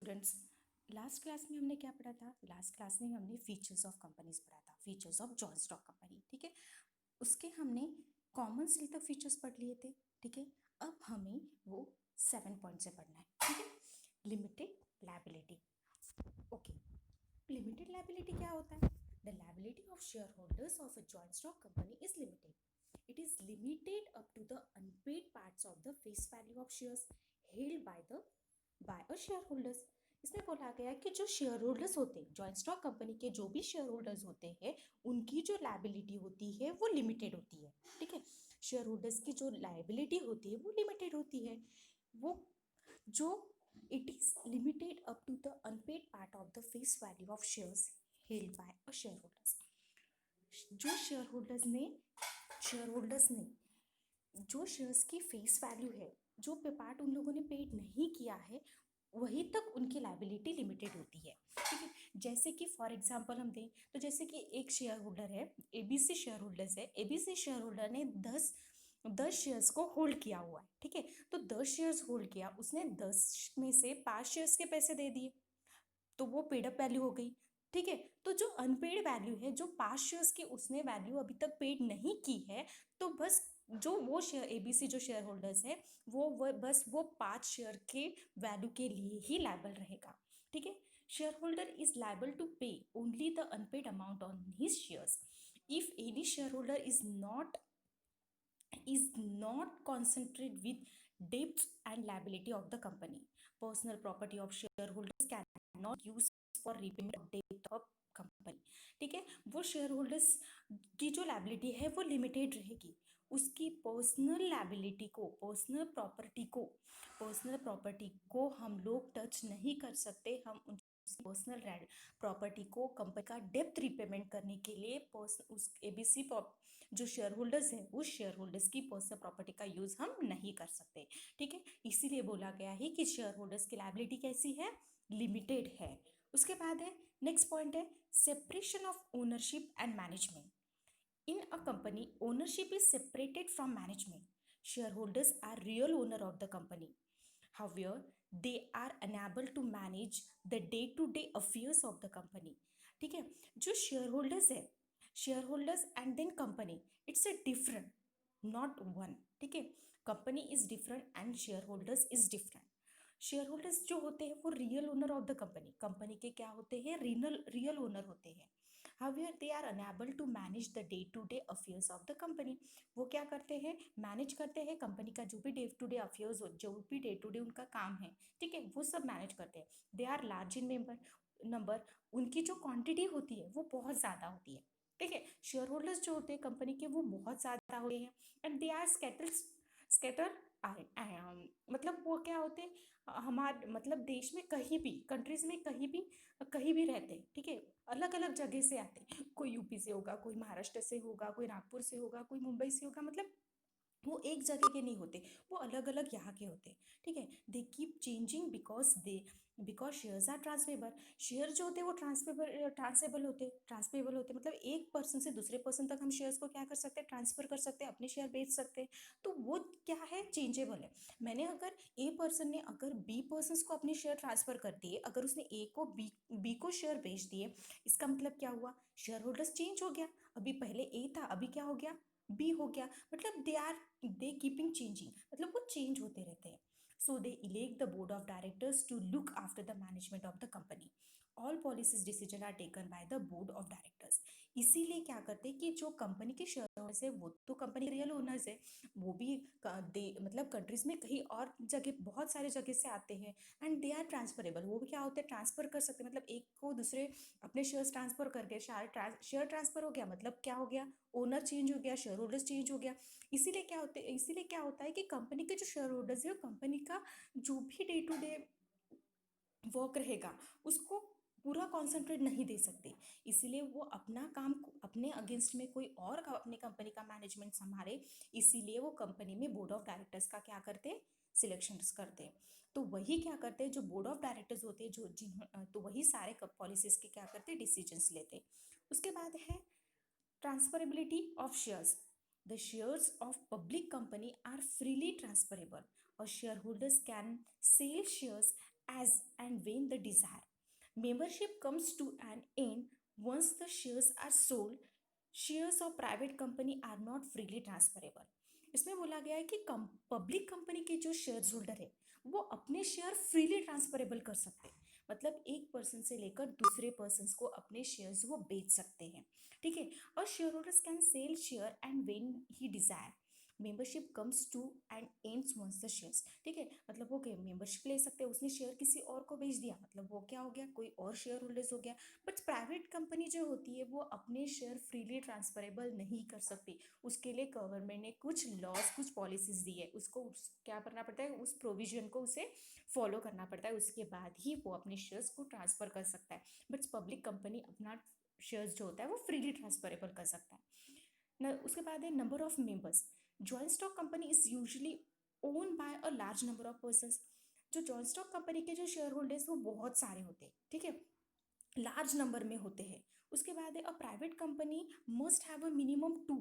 Students, last class में हमने क्या पढ़ा था? लास्ट क्लास में हमने फीचर्स ऑफ कंपनीज पढ़ा था, features of joint stock company. ठीक है, उसके हमने कॉमन सेल तक फीचर्स पढ़ लिए थे। ठीक है, अब हमें वो 7 पॉइंट से पढ़ना है। ठीक है, limited liability. Okay, limited liability क्या होता है? The liability of share holders of a joint stock company is limited. It is limited up to the unpaid parts of the face value of shares held by a shareholders. इसमें बोला गया है कि जो share holders होते हैं, joint stock company के जो भी शेयर होल्डर्स होते हैं, उनकी जो लायबिलिटी होती है वो लिमिटेड होती है। ठीक है, शेयर होल्डर्स की जो लायबिलिटी होती है वो लिमिटेड होती है। वो जो it is limited up to the unpaid part of the face value of shares held by a share holders. जो शेयर होल्डर्स ने जो शेयर्स की फेस वैल्यू है, जो पार्ट उन लोगों ने पेड नहीं किया है, वहीं तक उनकी लायबिलिटी लिमिटेड होती है। ठीक है, जैसे कि फॉर एग्जांपल हम दें तो जैसे कि एक शेयर होल्डर है, एबीसी शेयर होल्डर्स है, एबीसी शेयर होल्डर ने 10 शेयर्स को होल्ड किया हुआ है। ठीक है, तो 10 शेयर्स होल्ड किया, उसने 10 में से 5 शेयर्स के पैसे दे दिए, तो वो पेड अप वैल्यू हो गई। ठीक है, तो जो अनपेड वैल्यू है, जो 5 शेयर्स की उसने वैल्यू अभी तक पेड नहीं की है, तो बस जो वो शेयर एबीसी जो शेयर होल्डर्स है, वो बस वो 5 शेयर के वैल्यू के लिए ही लायबल रहेगा। ठीक है, shareholder is liable to pay only the unpaid amount on his shares if any shareholder is not concentrated with debts and liability of the company. Personal property of shareholders cannot use for repayment of debt of company. ठीक है, वो share holders की जो liability है वो limited रहेगी। उसकी personal property को हम लोग टच नहीं कर सकते। हम पर्सनल प्रॉपर्टी को कंपनी का डेप्थ रिपेमेंट करने के लिए उस एबीसी जो शेयर होल्डर्स हैं, उस शेयर होल्डर्स की पर्सनल प्रॉपर्टी का यूज हम नहीं कर सकते। ठीक है, इसीलिए बोला गया है कि शेयर होल्डर्स की लायबिलिटी कैसी है? लिमिटेड है। उसके बाद है नेक्स्ट पॉइंट है separation of ownership and management. In a company, ownership is separated from management. Shareholders are real owner of the company. However, they are unable to manage the day-to-day affairs of the company. ठीक है, जो share holders है, share holders and then company, it's a different, not one. ठीक है, company is different and share holders is different. Share holders जो होते हैं वो real owner of the company, company के क्या होते हैं? रियल ओनर होते हैं। However, they are unable to manage the day-to-day affairs of the company. वो क्या करते हैं? मैनेज करते हैं कंपनी का जो भी डे टू डे अफेयर्स हो, जो भी डे टू डे उनका काम है, ठीक है, वो सब मैनेज करते हैं। They are large in number, उनकी जो क्वांटिटी होती है वो बहुत ज़्यादा होती है। ठीक है, शेयर होल्डर्स जो होते हैं कंपनी के वो बहुत ज़्यादा होते हैं एंड दे आर स्कैटर मतलब वो क्या होते हैं हमारे मतलब देश में कहीं भी, कंट्रीज में कहीं भी रहते हैं। ठीक है, अलग अलग जगह से आते हैं, कोई यूपी से होगा, कोई महाराष्ट्र से होगा, कोई नागपुर से होगा, कोई मुंबई से होगा, मतलब वो एक जगह के नहीं होते, वो अलग अलग यहाँ के होते हैं। ठीक है, they keep changing because shares are transferable. Share जो होते हैं वो ट्रांसफेबल होते मतलब एक पर्सन से दूसरे पर्सन तक हम शेयर्स को क्या कर सकते हैं? ट्रांसफर कर सकते हैं, अपने शेयर बेच सकते हैं। तो वो क्या है? चेंजेबल है। मैंने अगर ए पर्सन ने अगर बी पर्सन को अपने शेयर ट्रांसफर कर दिए, अगर उसने ए को बी को शेयर बेच दिए, इसका मतलब क्या हुआ? शेयर होल्डर्स चेंज हो गया। अभी पहले ए था, अभी क्या हो गया? बी हो गया। मतलब दे कीपिंग चेंजिंग, मतलब वो चेंज होते रहते हैं। So they elect the board of directors to look after the management of the company. All policies decision are taken by the board of directors. इसीलिए क्या करते हैं कि जो कंपनी के शेयर होल्डर्स है वो तो कंपनी रियल ओनर्स है, वो भी मतलब कंट्रीज में कहीं और जगह, बहुत सारे जगह से आते हैं एंड दे आर ट्रांसफरेबल। वो भी क्या होते हैं? ट्रांसफर कर सकते हैं, मतलब एक को दूसरे अपने शेयर्स ट्रांसफर करके शेयर ट्रांसफर हो गया, मतलब क्या हो गया? ओनर चेंज हो गया, शेयर होल्डर्स चेंज हो गया। इसीलिए क्या होता है कि कंपनी के जो शेयर होल्डर्स है, कंपनी का जो भी डे टू डे वर्क रहेगा उसको पूरा कॉन्सेंट्रेट नहीं दे सकते। इसीलिए वो अपना काम अपने अगेंस्ट में कोई और अपने कंपनी का मैनेजमेंट संभाले, इसीलिए वो कंपनी में बोर्ड ऑफ डायरेक्टर्स का क्या करते हैं? सिलेक्शन करते हैं। तो वही क्या करते हैं? जो बोर्ड ऑफ डायरेक्टर्स होते हैं, तो वही सारे पॉलिसीज के क्या करते हैं? डिसीजंस लेते हैं। उसके बाद है transferability of shares. The shares of public company are freely transferable. A shareholders can sell shares as and when the desire. Membership comes to an end once the shares are sold. Shares of private company are not freely transferable. इसमें बोला गया है कि public company के जो share holder है वो अपने शेयर फ्रीली ट्रांसफरेबल कर सकते हैं, मतलब एक पर्सन से लेकर दूसरे पर्सन को अपने शेयर्स वो बेच सकते हैं, ठीक है। और share holders can sell share and when he desire. Membership comes to end ends once the shares, ठीक है। मतलब वो क्या मेंबरशिप ले सकते हैं, उसने शेयर किसी और को बेच दिया, मतलब वो क्या हो गया, कोई और शेयर होल्डर्स हो गया। बट प्राइवेट कंपनी जो होती है वो अपने शेयर फ्रीली ट्रांसफरेबल नहीं कर सकती। उसके लिए गवर्नमेंट ने कुछ लॉज, कुछ पॉलिसीज दी है, उसको क्या करना पड़ता है, उस प्रोविजन को उसे फॉलो करना पड़ता है, उसके बाद ही वो अपने शेयर्स को ट्रांसफर कर सकता है। बट पब्लिक कंपनी अपना शेयर्स जो होता है वो फ्रीली ट्रांसफरेबल कर सकता है न। उसके बाद है number of members. Joint stock company is usually own by a large number of persons. जो जॉइंट स्टॉक कंपनी के जो शेयर होल्डर्स वो बहुत सारे होते हैं, ठीक है, लार्ज नंबर में होते हैं। उसके बाद है a private company must have a minimum two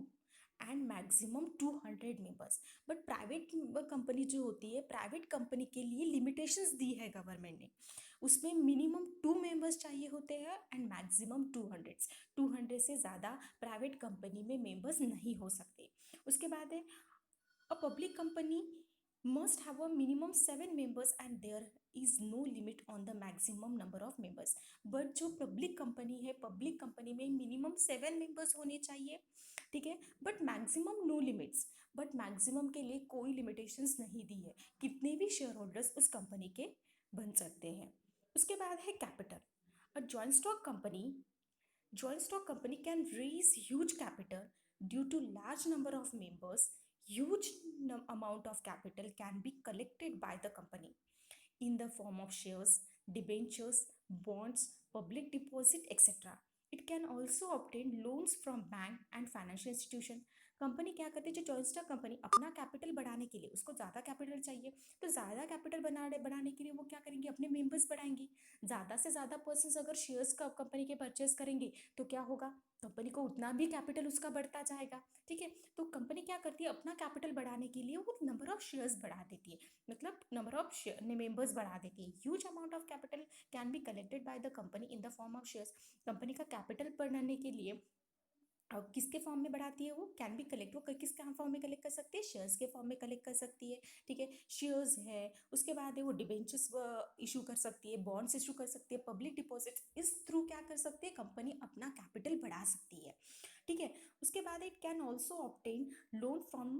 and maximum 200 members. But private company जो होती है, प्राइवेट कंपनी के लिए लिमिटेशंस दी है गवर्नमेंट ने। उसमें मिनिमम 2 मेंबर्स चाहिए होते हैं एंड मैक्सिमम 200। 200 से ज़्यादा प्राइवेट कंपनी में मेंबर्स नहीं हो सकते। उसके बाद है a public company must have a minimum 7 members and there is no limit on the maximum number of members. But जो पब्लिक कंपनी है, पब्लिक कंपनी में मिनिमम 7 मेंबर्स होने चाहिए, ठीक है, but maximum no limits. But maximum के लिए कोई लिमिटेशंस नहीं दी है, कितने भी शेयर होल्डर्स उस कंपनी के बन सकते हैं। उसके बाद है capital. A joint stock company can raise huge capital due to large number of members. Huge amount of capital can be collected by the company in the form of shares, debentures, bonds, public deposit, etc. It can also obtain loans from bank and financial institution. Company क्या करती है, जो joint stock company अपना capital बढ़ाने के लिए, उसको ज़्यादा कैपिटल चाहिए, तो ज़्यादा कैपिटल बढ़ाने के लिए वो क्या करेंगे, अपने मेंबर्स बढ़ाएंगे। ज़्यादा से ज़्यादा पर्सन अगर शेयर्स का कंपनी के परचेस करेंगे तो क्या होगा, कंपनी को उतना भी कैपिटल उसका बढ़ता जाएगा, ठीक है। तो कंपनी क्या करती है, अपना कैपिटल बढ़ाने के लिए वो नंबर ऑफ शेयर्स बढ़ा देती है, मतलब नंबर ऑफ मेंबर्स बढ़ा देती है। Huge amount of capital can be collected by the company in the form of shares. Company का कैपिटल बढ़ाने के लिए किसके फॉर्म में बढ़ाती है, वो कैन बी कलेक्ट, वो किसके फॉर्म में कलेक्ट कर सकती है, शेयर्स के फॉर्म में कलेक्ट कर सकती है, ठीक है। शेयर्स है, उसके बाद है वो डिबेंचर्स इशू कर सकती है, बॉन्ड्स इशू कर सकती है, पब्लिक डिपॉजिट, इस थ्रू क्या कर सकती है, कंपनी अपना कैपिटल बढ़ा सकती है, ठीक है। उसके बाद it can also obtain loan from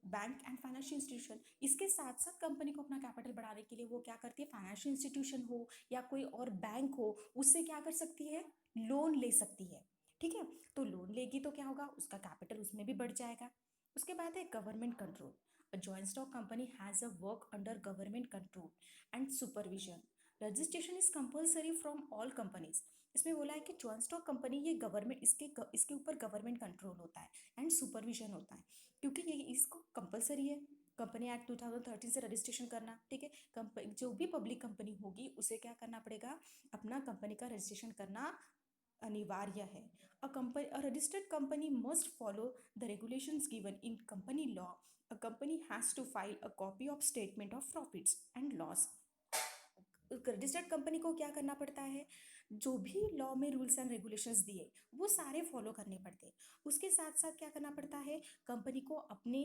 bank and financial institution. इसके साथ साथ कंपनी को अपना कैपिटल बढ़ाने के लिए वो क्या करती है, फाइनेंशियल इंस्टीट्यूशन हो या कोई और बैंक हो, उससे क्या कर सकती है, लोन ले सकती है, ठीक है। तो लोन लेगी तो क्या होगा, उसका कैपिटल उसमें भी बढ़ जाएगा। उसके बाद है government control. A joint stock company has a work under government control and supervision. Registration is compulsory from all companies. इसमें बोला है कि जॉइंट स्टॉक कंपनी ये गवर्नमेंट, इसके ऊपर गवर्नमेंट कंट्रोल होता है एंड सुपरविजन होता है, क्योंकि ये इसको कंपलसरी है कंपनी एक्ट 2013 से रजिस्ट्रेशन करना, ठीक है। जो भी पब्लिक कंपनी होगी उसे क्या करना पड़ेगा, अपना कंपनी का रजिस्ट्रेशन करना अनिवार्य है। A registered company must follow the regulations given in company law. A company has to file a copy of statement of profits and loss. Registered company को क्या करना पड़ता है, जो भी लॉ में रूल्स एंड रेगुलेशंस दिए वो सारे फॉलो करने पड़ते हैं। उसके साथ साथ क्या करना पड़ता है, कंपनी को अपने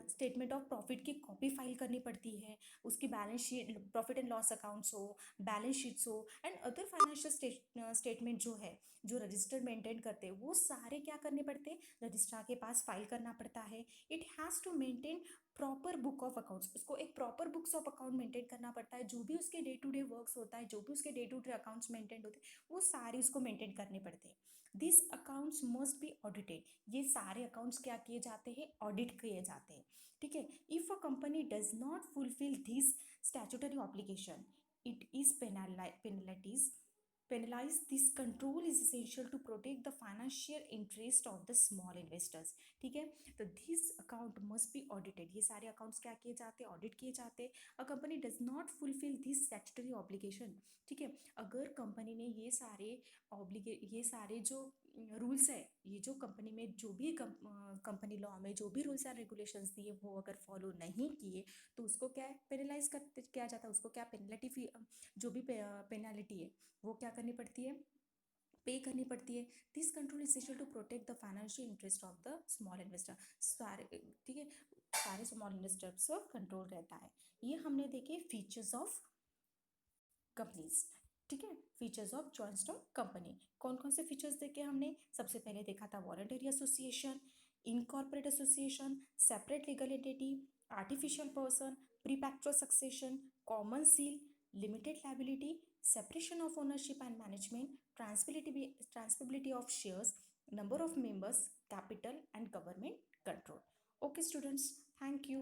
स्टेटमेंट ऑफ प्रॉफिट की कॉपी फाइल करनी पड़ती है, उसकी balance sheet, profit and loss accounts हो, बैलेंस शीट्स हो एंड अदर फाइनेंशियल स्टेटमेंट जो है, जो रजिस्टर मेंटेन करते हैं वो सारे क्या करने पड़ते हैं, रजिस्ट्रार के पास फाइल करना पड़ता है। It has to maintain proper book of accounts, उसको एक proper books of account maintain करना पड़ता है। जो भी उसके डे टू डे वर्क्स होता है, जो भी उसके day to day accounts maintain होते हैं वो सारे उसको मेंटेन करने पड़ते हैं। This accounts must be audited. ये सारे अकाउंट्स क्या किए जाते हैं, ऑडिट किए जाते हैं, ठीक है। If a company does not fulfil this statutory obligation it is penalties penalize this control is essential to protect the financial interest of the small investors. ठीक है, तो this account must be audited, ये सारे accounts क्या किए जाते हैं, audit किए जाते हैं. A company does not fulfil this statutory obligation. ठीक है, अगर कंपनी ने ये सारे जो रूल्स है, ये जो कंपनी में जो भी कंपनी लॉ में जो भी रूल्स एंड रेगुलेशंस दिए वो अगर फॉलो नहीं किए तो उसको क्या है, पेनलाइज करते किया जाता है, उसको क्या पेनल्टी जो भी पेनल्टी है वो क्या करनी पड़ती है, पे करनी पड़ती है. This control is essential to protect the financial interest of the small investor. सारे, ठीक है, सारे स्मॉल इन्वेस्टर्स का कंट्रोल रहता है. ये हमने देखे फीचर्स ऑफ कंपनीज. ठीक है, features of joint stock company. कौन कौन से फीचर्स देखे हमने? सबसे पहले देखा था voluntary association, incorporate association, separate legal entity, artificial person, perpetual succession, common seal, limited liability, separation of ownership and management, transferability of shares, number of members, capital and government control. Okay students, thank you.